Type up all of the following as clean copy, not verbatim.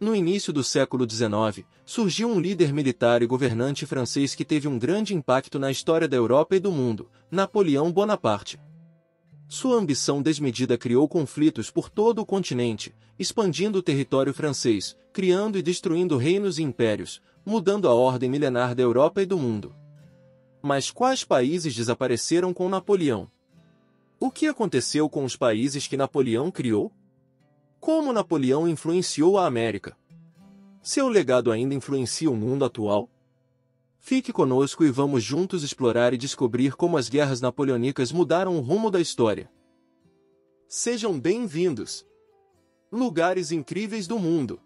No início do século XIX, surgiu um líder militar e governante francês que teve um grande impacto na história da Europa e do mundo, Napoleão Bonaparte. Sua ambição desmedida criou conflitos por todo o continente, expandindo o território francês, criando e destruindo reinos e impérios, mudando a ordem milenar da Europa e do mundo. Mas quais países desapareceram com Napoleão? O que aconteceu com os países que Napoleão criou? Como Napoleão influenciou a América? Seu legado ainda influencia o mundo atual? Fique conosco e vamos juntos explorar e descobrir como as guerras napoleônicas mudaram o rumo da história. Sejam bem-vindos! Lugares incríveis do mundo.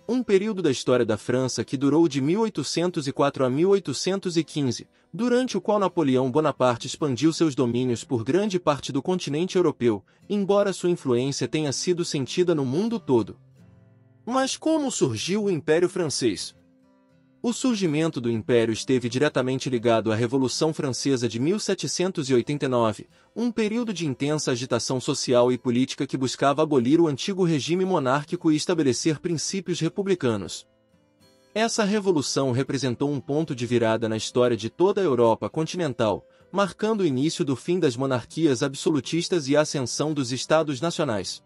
Um período da história da França que durou de 1804 a 1815, durante o qual Napoleão Bonaparte expandiu seus domínios por grande parte do continente europeu, embora sua influência tenha sido sentida no mundo todo. Mas como surgiu o Império Francês? O surgimento do Império esteve diretamente ligado à Revolução Francesa de 1789, um período de intensa agitação social e política que buscava abolir o antigo regime monárquico e estabelecer princípios republicanos. Essa revolução representou um ponto de virada na história de toda a Europa continental, marcando o início do fim das monarquias absolutistas e a ascensão dos Estados nacionais.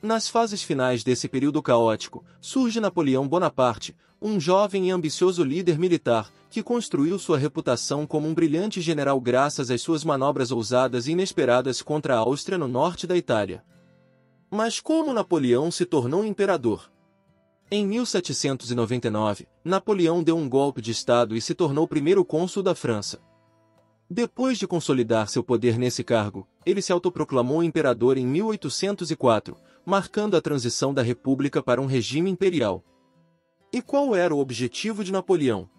Nas fases finais desse período caótico, surge Napoleão Bonaparte, um jovem e ambicioso líder militar, que construiu sua reputação como um brilhante general graças às suas manobras ousadas e inesperadas contra a Áustria no norte da Itália. Mas como Napoleão se tornou imperador? Em 1799, Napoleão deu um golpe de Estado e se tornou primeiro cônsul da França. Depois de consolidar seu poder nesse cargo, ele se autoproclamou imperador em 1804, marcando a transição da República para um regime imperial. E qual era o objetivo de Napoleão?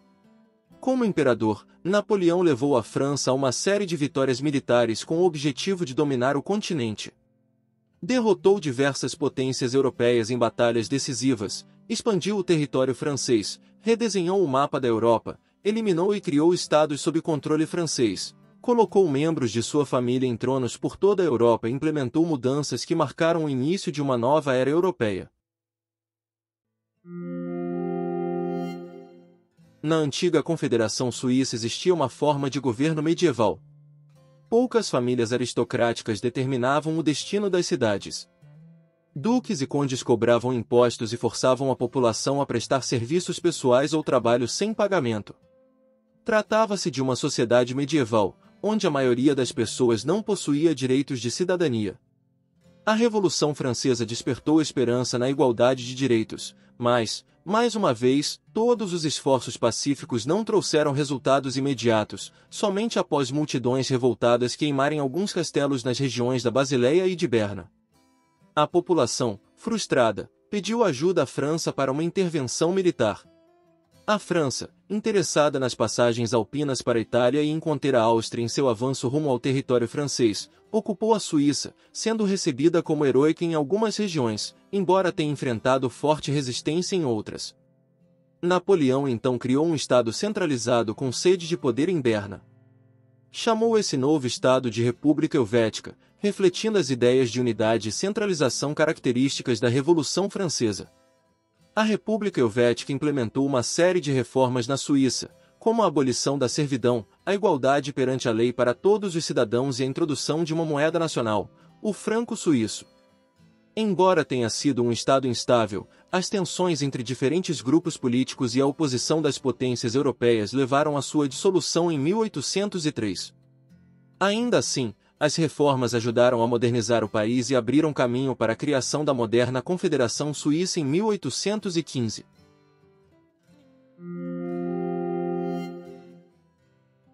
Como imperador, Napoleão levou a França a uma série de vitórias militares com o objetivo de dominar o continente. Derrotou diversas potências europeias em batalhas decisivas, expandiu o território francês, redesenhou o mapa da Europa, eliminou e criou estados sob controle francês, colocou membros de sua família em tronos por toda a Europa e implementou mudanças que marcaram o início de uma nova era europeia. Na antiga Confederação Suíça existia uma forma de governo medieval. Poucas famílias aristocráticas determinavam o destino das cidades. Duques e condes cobravam impostos e forçavam a população a prestar serviços pessoais ou trabalho sem pagamento. Tratava-se de uma sociedade medieval, onde a maioria das pessoas não possuía direitos de cidadania. A Revolução Francesa despertou esperança na igualdade de direitos, mas, mais uma vez, todos os esforços pacíficos não trouxeram resultados imediatos, somente após multidões revoltadas queimarem alguns castelos nas regiões da Basileia e de Berna. A população, frustrada, pediu ajuda à França para uma intervenção militar. A França, interessada nas passagens alpinas para a Itália e em conter a Áustria em seu avanço rumo ao território francês, ocupou a Suíça, sendo recebida como heroica em algumas regiões, embora tenha enfrentado forte resistência em outras. Napoleão então criou um estado centralizado com sede de poder em Berna. Chamou esse novo estado de República Helvética, refletindo as ideias de unidade e centralização características da Revolução Francesa. A República Helvética implementou uma série de reformas na Suíça, como a abolição da servidão, a igualdade perante a lei para todos os cidadãos e a introdução de uma moeda nacional, o franco suíço. Embora tenha sido um estado instável, as tensões entre diferentes grupos políticos e a oposição das potências europeias levaram à sua dissolução em 1803. Ainda assim, as reformas ajudaram a modernizar o país e abriram caminho para a criação da moderna Confederação Suíça em 1815.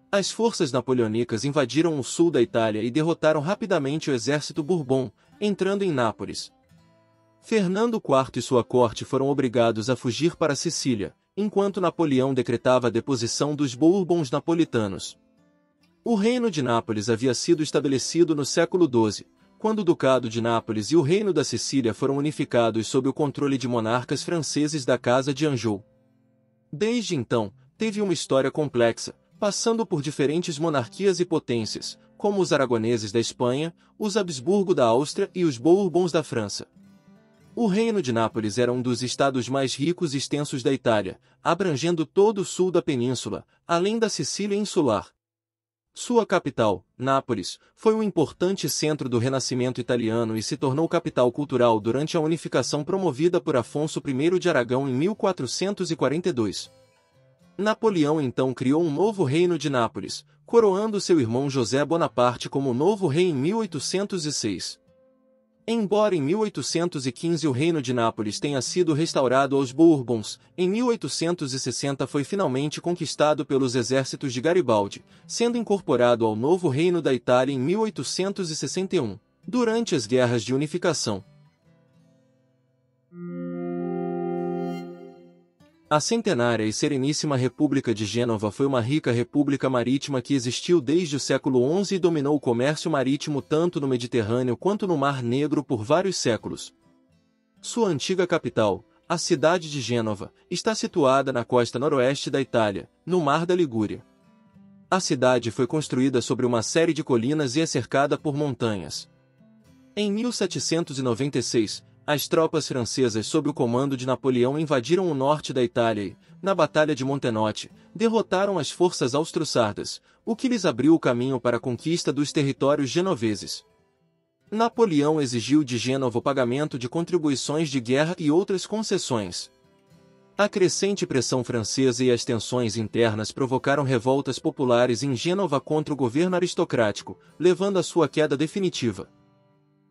As forças napoleônicas invadiram o sul da Itália e derrotaram rapidamente o exército Bourbon, entrando em Nápoles. Fernando IV e sua corte foram obrigados a fugir para Sicília, enquanto Napoleão decretava a deposição dos Bourbons napolitanos. O Reino de Nápoles havia sido estabelecido no século XII, quando o Ducado de Nápoles e o Reino da Sicília foram unificados sob o controle de monarcas franceses da Casa de Anjou. Desde então, teve uma história complexa, passando por diferentes monarquias e potências, como os aragoneses da Espanha, os Habsburgo da Áustria e os Bourbons da França. O Reino de Nápoles era um dos estados mais ricos e extensos da Itália, abrangendo todo o sul da península, além da Sicília insular. Sua capital, Nápoles, foi um importante centro do Renascimento italiano e se tornou capital cultural durante a unificação promovida por Afonso I de Aragão em 1442. Napoleão então criou um novo reino de Nápoles, coroando seu irmão José Bonaparte como novo rei em 1806. Embora em 1815 o reino de Nápoles tenha sido restaurado aos Bourbons, em 1860 foi finalmente conquistado pelos exércitos de Garibaldi, sendo incorporado ao novo reino da Itália em 1861, durante as guerras de unificação. A centenária e sereníssima República de Gênova foi uma rica república marítima que existiu desde o século XI e dominou o comércio marítimo tanto no Mediterrâneo quanto no Mar Negro por vários séculos. Sua antiga capital, a cidade de Gênova, está situada na costa noroeste da Itália, no Mar da Ligúria. A cidade foi construída sobre uma série de colinas e é cercada por montanhas. Em 1796, as tropas francesas sob o comando de Napoleão invadiram o norte da Itália e, na Batalha de Montenotte, derrotaram as forças austro-sardas, o que lhes abriu o caminho para a conquista dos territórios genoveses. Napoleão exigiu de Gênova o pagamento de contribuições de guerra e outras concessões. A crescente pressão francesa e as tensões internas provocaram revoltas populares em Gênova contra o governo aristocrático, levando à sua queda definitiva.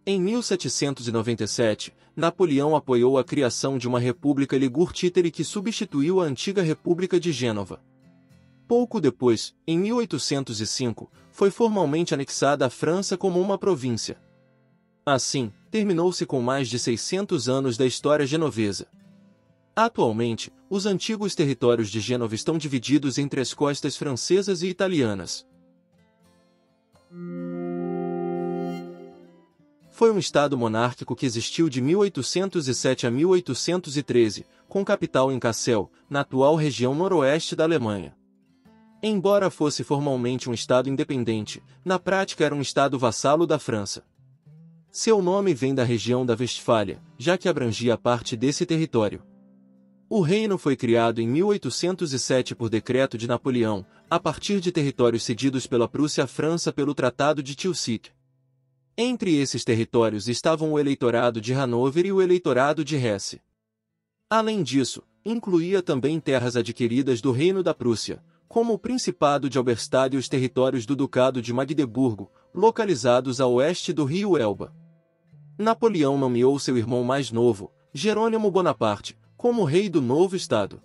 Em 1797, Napoleão apoiou a criação de uma república ligure-títere que substituiu a antiga República de Gênova. Pouco depois, em 1805, foi formalmente anexada à França como uma província. Assim, terminou-se com mais de 600 anos da história genovesa. Atualmente, os antigos territórios de Gênova estão divididos entre as costas francesas e italianas. Foi um estado monárquico que existiu de 1807 a 1813, com capital em Kassel, na atual região noroeste da Alemanha. Embora fosse formalmente um estado independente, na prática era um estado vassalo da França. Seu nome vem da região da Westfália, já que abrangia parte desse território. O reino foi criado em 1807 por decreto de Napoleão, a partir de territórios cedidos pela Prússia à França pelo Tratado de Tilsit. Entre esses territórios estavam o eleitorado de Hanover e o eleitorado de Hesse. Além disso, incluía também terras adquiridas do Reino da Prússia, como o Principado de Halberstadt e os territórios do Ducado de Magdeburgo, localizados a oeste do rio Elba. Napoleão nomeou seu irmão mais novo, Jerônimo Bonaparte, como rei do novo estado.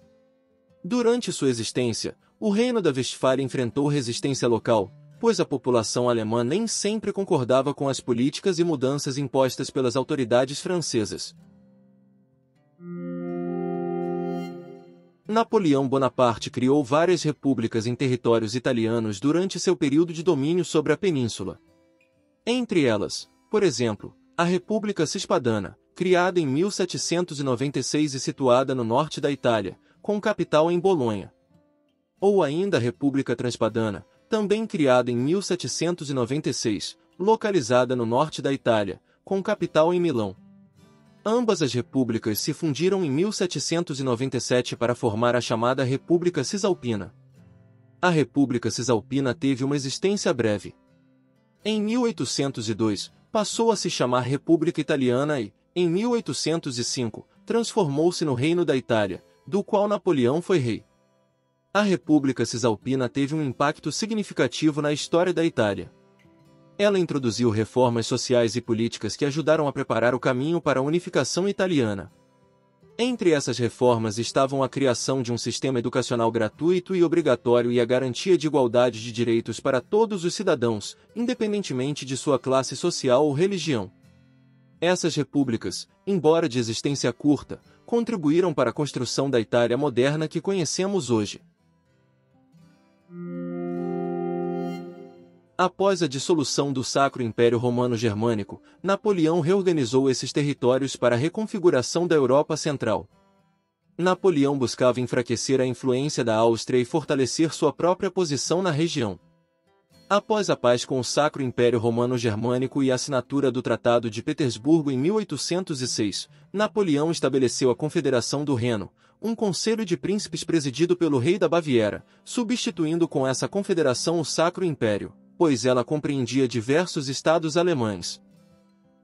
Durante sua existência, o Reino da Westfália enfrentou resistência local, pois a população alemã nem sempre concordava com as políticas e mudanças impostas pelas autoridades francesas. Napoleão Bonaparte criou várias repúblicas em territórios italianos durante seu período de domínio sobre a península. Entre elas, por exemplo, a República Cispadana, criada em 1796 e situada no norte da Itália, com capital em Bolonha. Ou ainda a República Transpadana, também criada em 1796, localizada no norte da Itália, com capital em Milão. Ambas as repúblicas se fundiram em 1797 para formar a chamada República Cisalpina. A República Cisalpina teve uma existência breve. Em 1802, passou a se chamar República Italiana e, em 1805, transformou-se no Reino da Itália, do qual Napoleão foi rei. A República Cisalpina teve um impacto significativo na história da Itália. Ela introduziu reformas sociais e políticas que ajudaram a preparar o caminho para a unificação italiana. Entre essas reformas estavam a criação de um sistema educacional gratuito e obrigatório e a garantia de igualdade de direitos para todos os cidadãos, independentemente de sua classe social ou religião. Essas repúblicas, embora de existência curta, contribuíram para a construção da Itália moderna que conhecemos hoje. Após a dissolução do Sacro Império Romano Germânico, Napoleão reorganizou esses territórios para a reconfiguração da Europa Central. Napoleão buscava enfraquecer a influência da Áustria e fortalecer sua própria posição na região. Após a paz com o Sacro Império Romano-Germânico e a assinatura do Tratado de Petersburgo em 1806, Napoleão estabeleceu a Confederação do Reno, um conselho de príncipes presidido pelo rei da Baviera, substituindo com essa confederação o Sacro Império, pois ela compreendia diversos estados alemães.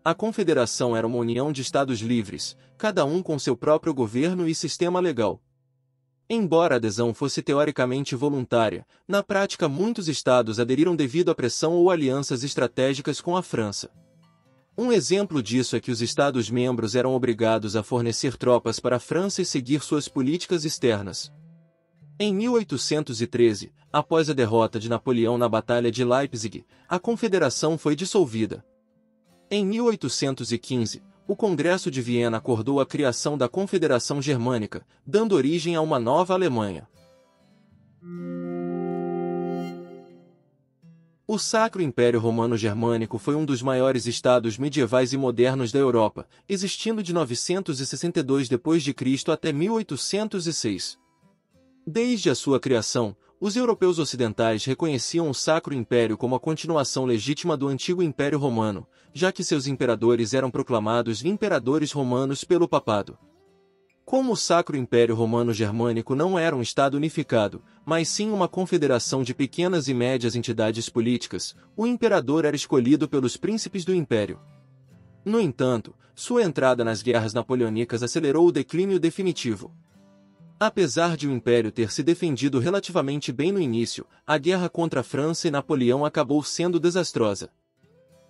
A confederação era uma união de estados livres, cada um com seu próprio governo e sistema legal. Embora a adesão fosse teoricamente voluntária, na prática muitos estados aderiram devido à pressão ou alianças estratégicas com a França. Um exemplo disso é que os estados-membros eram obrigados a fornecer tropas para a França e seguir suas políticas externas. Em 1813, após a derrota de Napoleão na Batalha de Leipzig, a Confederação foi dissolvida. Em 1815, o Congresso de Viena acordou a criação da Confederação Germânica, dando origem a uma nova Alemanha. O Sacro Império Romano-Germânico foi um dos maiores estados medievais e modernos da Europa, existindo de 962 d.C. até 1806. Desde a sua criação, os europeus ocidentais reconheciam o Sacro Império como a continuação legítima do antigo Império Romano, já que seus imperadores eram proclamados imperadores romanos pelo papado. Como o Sacro Império Romano-Germânico não era um estado unificado, mas sim uma confederação de pequenas e médias entidades políticas, o imperador era escolhido pelos príncipes do império. No entanto, sua entrada nas guerras napoleônicas acelerou o declínio definitivo. Apesar de o Império ter se defendido relativamente bem no início, a guerra contra a França e Napoleão acabou sendo desastrosa.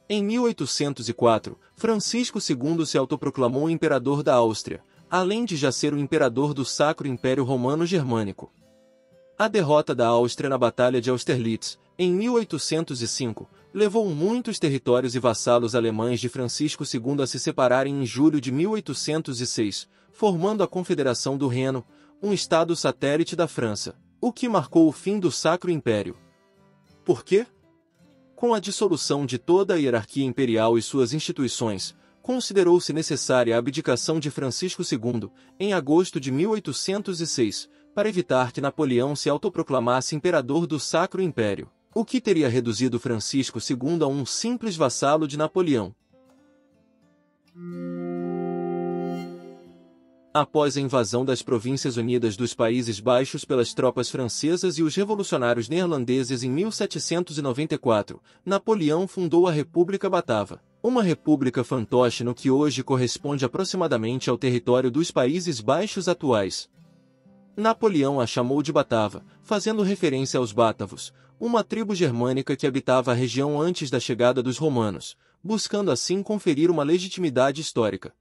Em 1804, Francisco II se autoproclamou imperador da Áustria, além de já ser o imperador do Sacro Império Romano-Germânico. A derrota da Áustria na Batalha de Austerlitz, em 1805, levou muitos territórios e vassalos alemães de Francisco II a se separarem em julho de 1806, formando a Confederação do Reno, um estado satélite da França, o que marcou o fim do Sacro Império. Por quê? Com a dissolução de toda a hierarquia imperial e suas instituições, considerou-se necessária a abdicação de Francisco II, em agosto de 1806, para evitar que Napoleão se autoproclamasse imperador do Sacro Império, o que teria reduzido Francisco II a um simples vassalo de Napoleão. Após a invasão das Províncias Unidas dos Países Baixos pelas tropas francesas e os revolucionários neerlandeses em 1794, Napoleão fundou a República Batava, uma república fantoche no que hoje corresponde aproximadamente ao território dos Países Baixos atuais. Napoleão a chamou de Batava, fazendo referência aos bátavos, uma tribo germânica que habitava a região antes da chegada dos romanos, buscando assim conferir uma legitimidade histórica.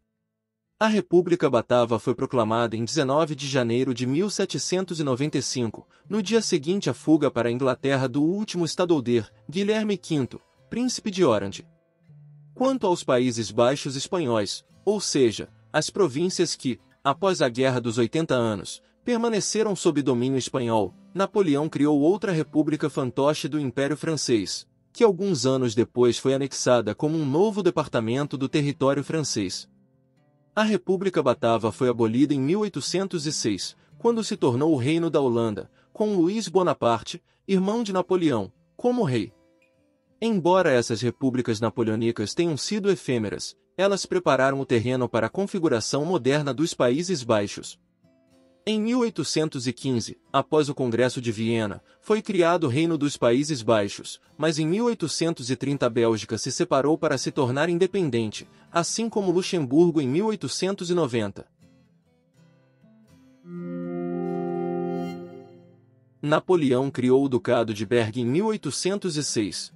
A República Batava foi proclamada em 19 de janeiro de 1795, no dia seguinte à fuga para a Inglaterra do último estadolder, Guilherme V, príncipe de Orange. Quanto aos Países Baixos espanhóis, ou seja, as províncias que, após a Guerra dos 80 Anos, permaneceram sob domínio espanhol, Napoleão criou outra república fantoche do Império Francês, que alguns anos depois foi anexada como um novo departamento do território francês. A República Batava foi abolida em 1806, quando se tornou o Reino da Holanda, com Luís Bonaparte, irmão de Napoleão, como rei. Embora essas repúblicas napoleônicas tenham sido efêmeras, elas prepararam o terreno para a configuração moderna dos Países Baixos. Em 1815, após o Congresso de Viena, foi criado o Reino dos Países Baixos, mas em 1830 a Bélgica se separou para se tornar independente, assim como Luxemburgo em 1890. Napoleão criou o Ducado de Berg em 1806.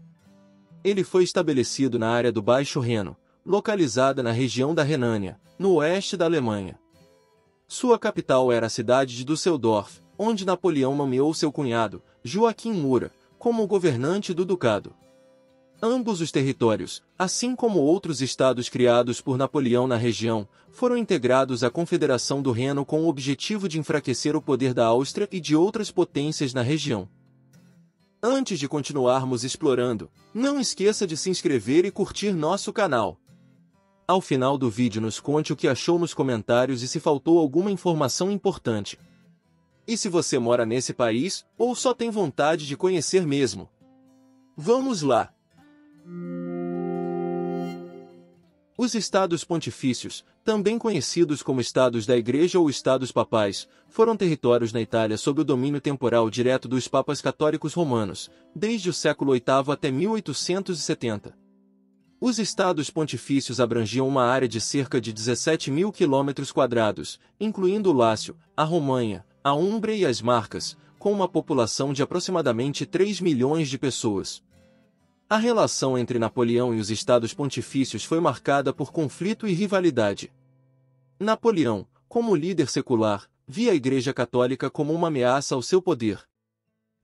Ele foi estabelecido na área do Baixo Reno, localizada na região da Renânia, no oeste da Alemanha. Sua capital era a cidade de Düsseldorf, onde Napoleão nomeou seu cunhado, Joaquim Murat, como governante do ducado. Ambos os territórios, assim como outros estados criados por Napoleão na região, foram integrados à Confederação do Reno com o objetivo de enfraquecer o poder da Áustria e de outras potências na região. Antes de continuarmos explorando, não esqueça de se inscrever e curtir nosso canal. Ao final do vídeo nos conte o que achou nos comentários e se faltou alguma informação importante. E se você mora nesse país, ou só tem vontade de conhecer mesmo. Vamos lá! Os Estados Pontifícios, também conhecidos como Estados da Igreja ou Estados Papais, foram territórios na Itália sob o domínio temporal direto dos Papas Católicos Romanos, desde o século VIII até 1870. Os Estados Pontifícios abrangiam uma área de cerca de 17.000 km², incluindo o Lácio, a Romanha, a Úmbria e as Marcas, com uma população de aproximadamente 3 milhões de pessoas. A relação entre Napoleão e os Estados Pontifícios foi marcada por conflito e rivalidade. Napoleão, como líder secular, via a Igreja Católica como uma ameaça ao seu poder.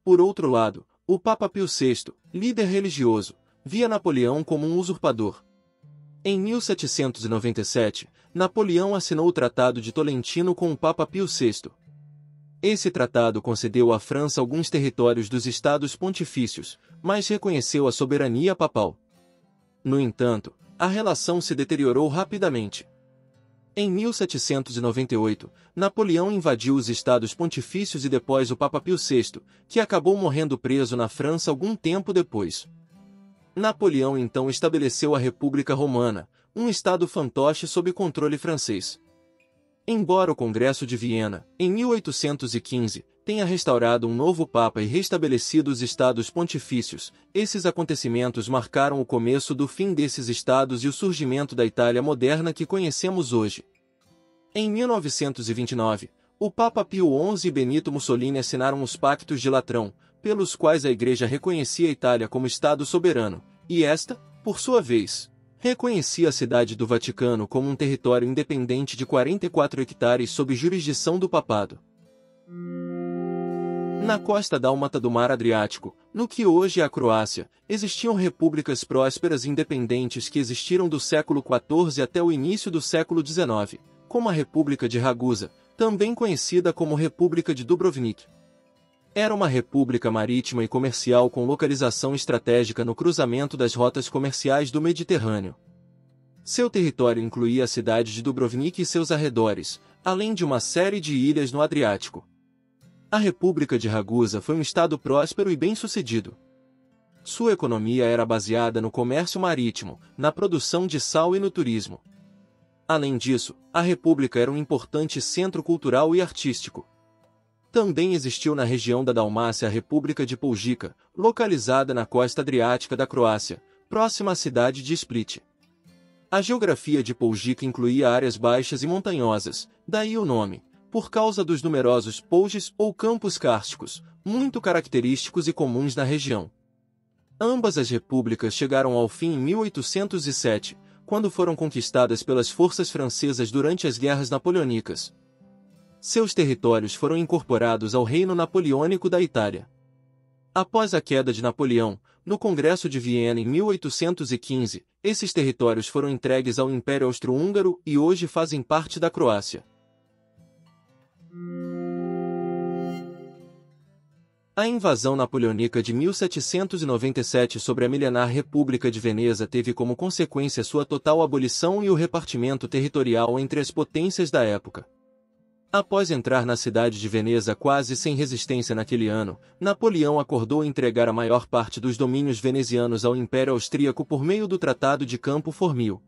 Por outro lado, o Papa Pio VI, líder religioso, via Napoleão como um usurpador. Em 1797, Napoleão assinou o Tratado de Tolentino com o Papa Pio VI. Esse tratado concedeu à França alguns territórios dos Estados Pontifícios, mas reconheceu a soberania papal. No entanto, a relação se deteriorou rapidamente. Em 1798, Napoleão invadiu os Estados Pontifícios e depois o Papa Pio VI, que acabou morrendo preso na França algum tempo depois. Napoleão então estabeleceu a República Romana, um estado fantoche sob controle francês. Embora o Congresso de Viena, em 1815, tenha restaurado um novo Papa e restabelecido os Estados Pontifícios, esses acontecimentos marcaram o começo do fim desses estados e o surgimento da Itália moderna que conhecemos hoje. Em 1929, o Papa Pio XI e Benito Mussolini assinaram os Pactos de Latrão, pelos quais a Igreja reconhecia a Itália como Estado soberano, e esta, por sua vez, reconhecia a cidade do Vaticano como um território independente de 44 hectares sob jurisdição do papado. Na costa dálmata do Mar Adriático, no que hoje é a Croácia, existiam repúblicas prósperas e independentes que existiram do século XIV até o início do século XIX, como a República de Ragusa, também conhecida como República de Dubrovnik. Era uma república marítima e comercial com localização estratégica no cruzamento das rotas comerciais do Mediterrâneo. Seu território incluía a cidade de Dubrovnik e seus arredores, além de uma série de ilhas no Adriático. A República de Ragusa foi um estado próspero e bem-sucedido. Sua economia era baseada no comércio marítimo, na produção de sal e no turismo. Além disso, a República era um importante centro cultural e artístico. Também existiu na região da Dalmácia a República de Poljica, localizada na costa adriática da Croácia, próxima à cidade de Split. A geografia de Poljica incluía áreas baixas e montanhosas, daí o nome, por causa dos numerosos poljes ou campos kársticos, muito característicos e comuns na região. Ambas as repúblicas chegaram ao fim em 1807, quando foram conquistadas pelas forças francesas durante as guerras napoleônicas. Seus territórios foram incorporados ao Reino Napoleônico da Itália. Após a queda de Napoleão, no Congresso de Viena em 1815, esses territórios foram entregues ao Império Austro-Húngaro e hoje fazem parte da Croácia. A invasão napoleônica de 1797 sobre a milenar República de Veneza teve como consequência sua total abolição e o repartimento territorial entre as potências da época. Após entrar na cidade de Veneza quase sem resistência naquele ano, Napoleão acordou entregar a maior parte dos domínios venezianos ao Império Austríaco por meio do Tratado de Campo Formio.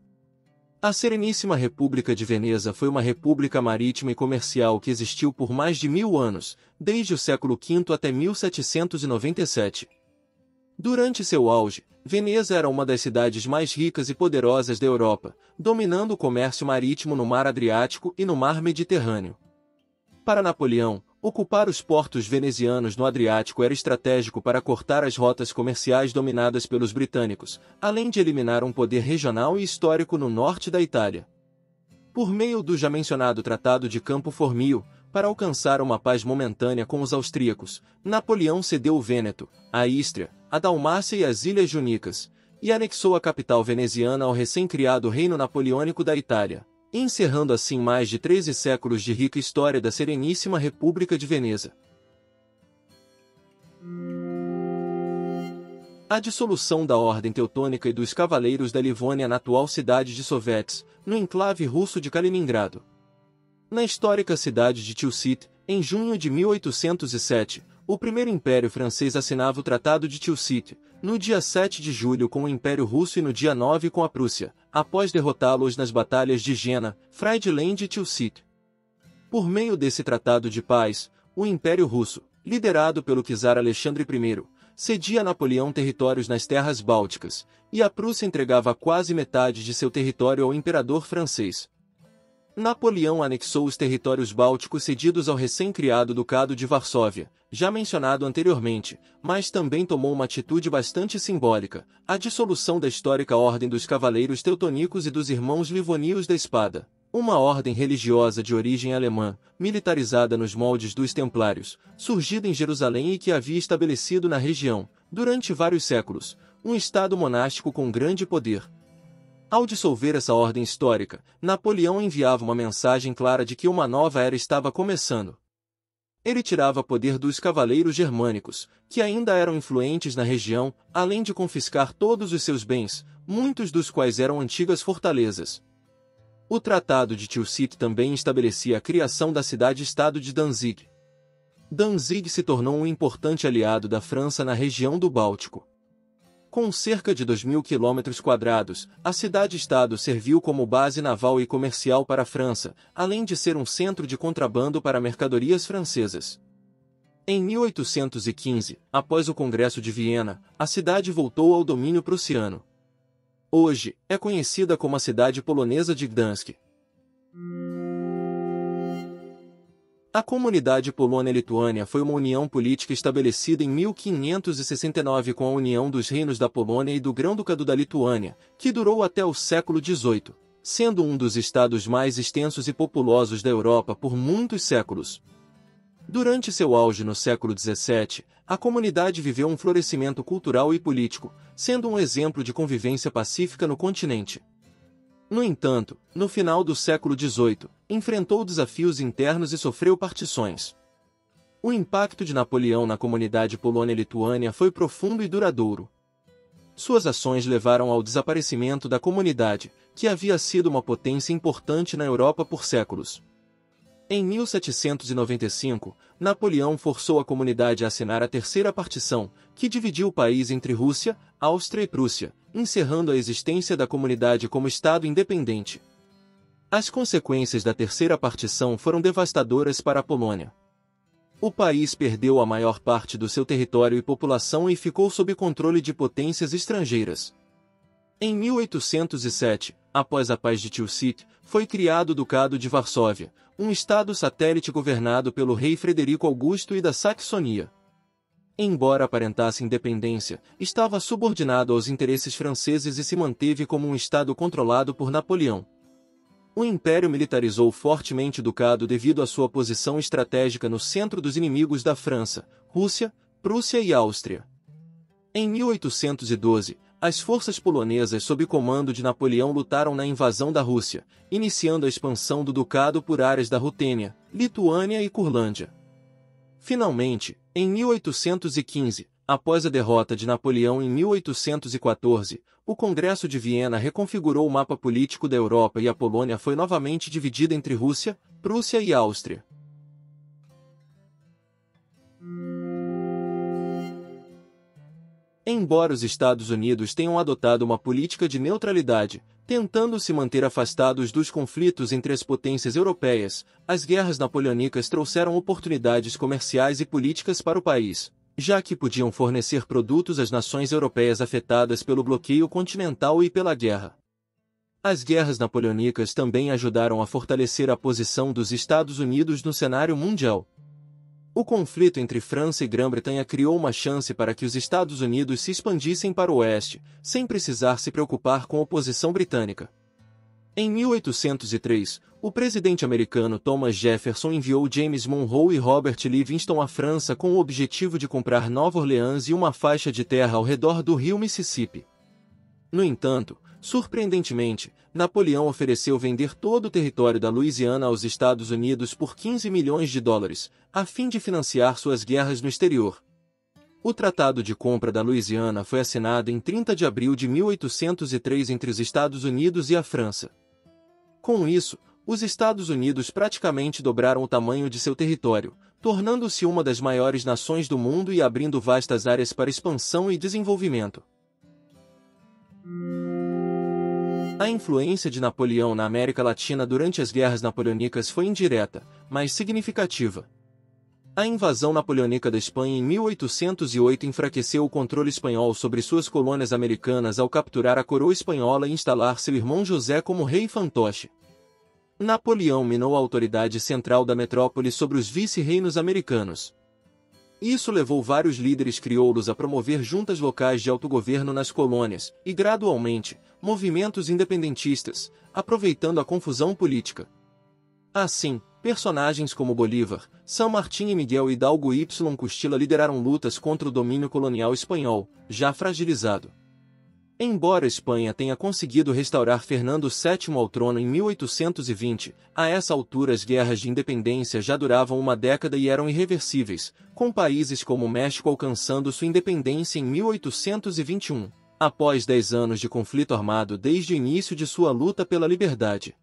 A Sereníssima República de Veneza foi uma república marítima e comercial que existiu por mais de 1000 anos, desde o século V até 1797. Durante seu auge, Veneza era uma das cidades mais ricas e poderosas da Europa, dominando o comércio marítimo no Mar Adriático e no Mar Mediterrâneo. Para Napoleão, ocupar os portos venezianos no Adriático era estratégico para cortar as rotas comerciais dominadas pelos britânicos, além de eliminar um poder regional e histórico no norte da Itália. Por meio do já mencionado Tratado de Campo Formio, para alcançar uma paz momentânea com os austríacos, Napoleão cedeu o Vêneto, a Ístria, a Dalmácia e as Ilhas Jônicas, e anexou a capital veneziana ao recém-criado Reino Napoleônico da Itália, encerrando assim mais de 13 séculos de rica história da Sereníssima República de Veneza. A dissolução da Ordem Teutônica e dos Cavaleiros da Livônia na atual cidade de Sovetsk, no enclave russo de Kaliningrado. Na histórica cidade de Tilsit, em junho de 1807, o primeiro Império Francês assinava o Tratado de Tilsit, no dia 7 de julho com o Império Russo e no dia 9 com a Prússia, após derrotá-los nas batalhas de Jena, Friedland e Tilsit. Por meio desse tratado de paz, o Império Russo, liderado pelo czar Alexandre I, cedia a Napoleão territórios nas terras bálticas, e a Prússia entregava quase metade de seu território ao imperador francês. Napoleão anexou os territórios bálticos cedidos ao recém-criado Ducado de Varsóvia, já mencionado anteriormente, mas também tomou uma atitude bastante simbólica, a dissolução da histórica Ordem dos Cavaleiros Teutonicos e dos Irmãos Livonios da Espada, uma ordem religiosa de origem alemã, militarizada nos moldes dos Templários, surgida em Jerusalém e que havia estabelecido na região, durante vários séculos, um estado monástico com grande poder. Ao dissolver essa ordem histórica, Napoleão enviava uma mensagem clara de que uma nova era estava começando. Ele tirava poder dos cavaleiros germânicos, que ainda eram influentes na região, além de confiscar todos os seus bens, muitos dos quais eram antigas fortalezas. O Tratado de Tilsit também estabelecia a criação da cidade-estado de Danzig. Danzig se tornou um importante aliado da França na região do Báltico. Com cerca de 2.000 km², a cidade-estado serviu como base naval e comercial para a França, além de ser um centro de contrabando para mercadorias francesas. Em 1815, após o Congresso de Viena, a cidade voltou ao domínio prussiano. Hoje, é conhecida como a cidade polonesa de Gdansk. A Comunidade Polônia-Lituânia foi uma união política estabelecida em 1569 com a união dos reinos da Polônia e do Grão-Ducado da Lituânia, que durou até o século XVIII, sendo um dos estados mais extensos e populosos da Europa por muitos séculos. Durante seu auge no século XVII, a comunidade viveu um florescimento cultural e político, sendo um exemplo de convivência pacífica no continente. No entanto, no final do século XVIII, enfrentou desafios internos e sofreu partições. O impacto de Napoleão na comunidade Polônia-Lituânia foi profundo e duradouro. Suas ações levaram ao desaparecimento da comunidade, que havia sido uma potência importante na Europa por séculos. Em 1795, Napoleão forçou a comunidade a assinar a Terceira Partição, que dividiu o país entre Rússia, Áustria e Prússia, encerrando a existência da comunidade como Estado independente. As consequências da Terceira Partição foram devastadoras para a Polônia. O país perdeu a maior parte do seu território e população e ficou sob controle de potências estrangeiras. Em 1807, após a Paz de Tilsit, foi criado o Ducado de Varsóvia, um estado satélite governado pelo rei Frederico Augusto e da Saxonia. Embora aparentasse independência, estava subordinado aos interesses franceses e se manteve como um estado controlado por Napoleão. O Império militarizou fortemente o Ducado devido à sua posição estratégica no centro dos inimigos da França, Rússia, Prússia e Áustria. Em 1812, as forças polonesas sob comando de Napoleão lutaram na invasão da Rússia, iniciando a expansão do Ducado por áreas da Rutênia, Lituânia e Curlândia. Finalmente, em 1815, após a derrota de Napoleão em 1814, o Congresso de Viena reconfigurou o mapa político da Europa e a Polônia foi novamente dividida entre Rússia, Prússia e Áustria. Embora os Estados Unidos tenham adotado uma política de neutralidade, tentando se manter afastados dos conflitos entre as potências europeias, as guerras napoleônicas trouxeram oportunidades comerciais e políticas para o país, já que podiam fornecer produtos às nações europeias afetadas pelo bloqueio continental e pela guerra. As guerras napoleônicas também ajudaram a fortalecer a posição dos Estados Unidos no cenário mundial. O conflito entre França e Grã-Bretanha criou uma chance para que os Estados Unidos se expandissem para o oeste, sem precisar se preocupar com oposição britânica. Em 1803, o presidente americano Thomas Jefferson enviou James Monroe e Robert Livingston à França com o objetivo de comprar Nova Orleans e uma faixa de terra ao redor do rio Mississippi. No entanto, surpreendentemente, Napoleão ofereceu vender todo o território da Louisiana aos Estados Unidos por 15 milhões de dólares, a fim de financiar suas guerras no exterior. O Tratado de Compra da Louisiana foi assinado em 30 de abril de 1803 entre os Estados Unidos e a França. Com isso, os Estados Unidos praticamente dobraram o tamanho de seu território, tornando-se uma das maiores nações do mundo e abrindo vastas áreas para expansão e desenvolvimento. A influência de Napoleão na América Latina durante as guerras napoleônicas foi indireta, mas significativa. A invasão napoleônica da Espanha em 1808 enfraqueceu o controle espanhol sobre suas colônias americanas ao capturar a coroa espanhola e instalar seu irmão José como rei fantoche. Napoleão minou a autoridade central da metrópole sobre os vice-reinos americanos. Isso levou vários líderes crioulos a promover juntas locais de autogoverno nas colônias, e gradualmente, movimentos independentistas, aproveitando a confusão política. Assim, personagens como Bolívar, San Martín e Miguel Hidalgo y Costilla lideraram lutas contra o domínio colonial espanhol, já fragilizado. Embora a Espanha tenha conseguido restaurar Fernando VII ao trono em 1820, a essa altura as guerras de independência já duravam uma década e eram irreversíveis, com países como o México alcançando sua independência em 1821, após 10 anos de conflito armado desde o início de sua luta pela liberdade.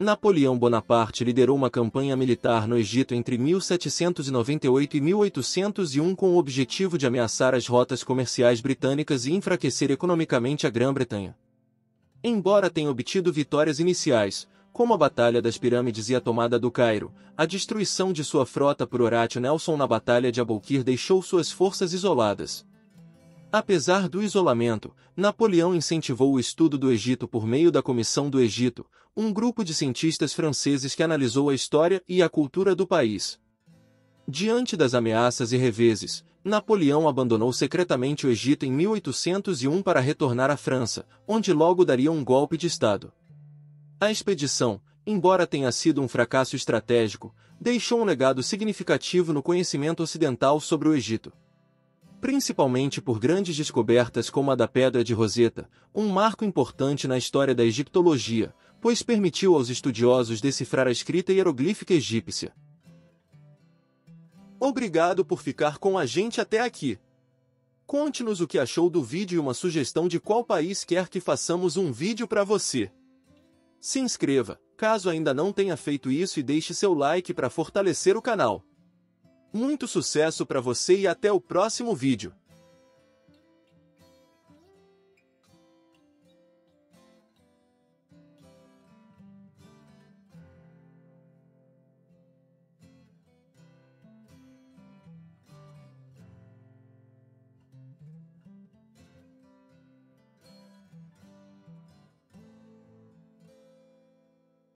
Napoleão Bonaparte liderou uma campanha militar no Egito entre 1798 e 1801 com o objetivo de ameaçar as rotas comerciais britânicas e enfraquecer economicamente a Grã-Bretanha. Embora tenha obtido vitórias iniciais, como a Batalha das Pirâmides e a tomada do Cairo, a destruição de sua frota por Horatio Nelson na Batalha de Aboukir deixou suas forças isoladas. Apesar do isolamento, Napoleão incentivou o estudo do Egito por meio da Comissão do Egito, um grupo de cientistas franceses que analisou a história e a cultura do país. Diante das ameaças e reveses, Napoleão abandonou secretamente o Egito em 1801 para retornar à França, onde logo daria um golpe de Estado. A expedição, embora tenha sido um fracasso estratégico, deixou um legado significativo no conhecimento ocidental sobre o Egito. Principalmente por grandes descobertas como a da Pedra de Roseta, um marco importante na história da egiptologia, pois permitiu aos estudiosos decifrar a escrita hieroglífica egípcia. Obrigado por ficar com a gente até aqui. Conte-nos o que achou do vídeo e uma sugestão de qual país quer que façamos um vídeo para você. Se inscreva, caso ainda não tenha feito isso, e deixe seu like para fortalecer o canal. Muito sucesso para você e até o próximo vídeo!